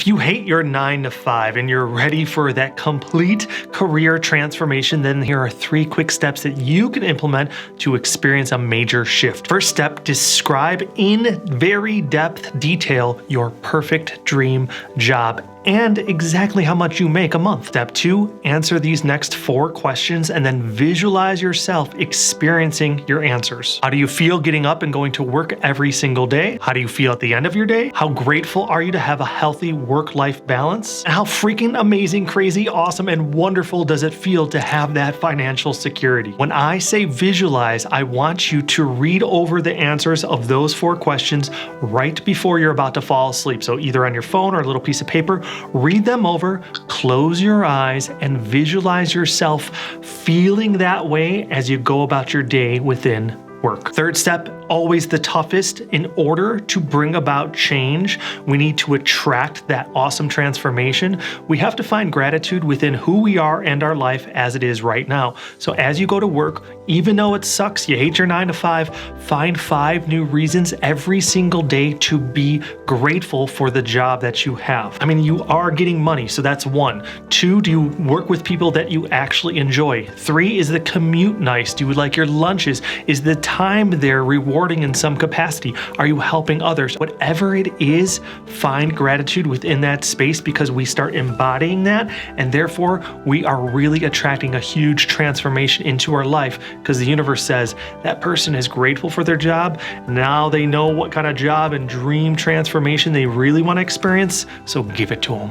If you hate your 9 to 5 and you're ready for that complete career transformation, then here are 3 quick steps that you can implement to experience a major shift. First step, describe in very depth detail your perfect dream job and exactly how much you make a month. Step 2, answer these next 4 questions and then visualize yourself experiencing your answers. How do you feel getting up and going to work every single day? How do you feel at the end of your day? How grateful are you to have a healthy work-life balance? And how freaking amazing, crazy, awesome, and wonderful does it feel to have that financial security? When I say visualize, I want you to read over the answers of those 4 questions right before you're about to fall asleep. So either on your phone or a little piece of paper, read them over, close your eyes, and visualize yourself feeling that way as you go about your day within work. Third step, always the toughest. In order to bring about change, we need to attract that awesome transformation. We have to find gratitude within who we are and our life as it is right now. So as you go to work, even though it sucks, you hate your 9 to 5, find 5 new reasons every single day to be grateful for the job that you have. I mean, you are getting money, so that's 1. 2, do you work with people that you actually enjoy? 3, is the commute nice? Do you like your lunches? Is the time there rewarding in some capacity? Are you helping others? Whatever it is, find gratitude within that space because we start embodying that, and therefore we are really attracting a huge transformation into our life because the universe says that person is grateful for their job. Now they know what kind of job and dream transformation they really want to experience, so give it to them.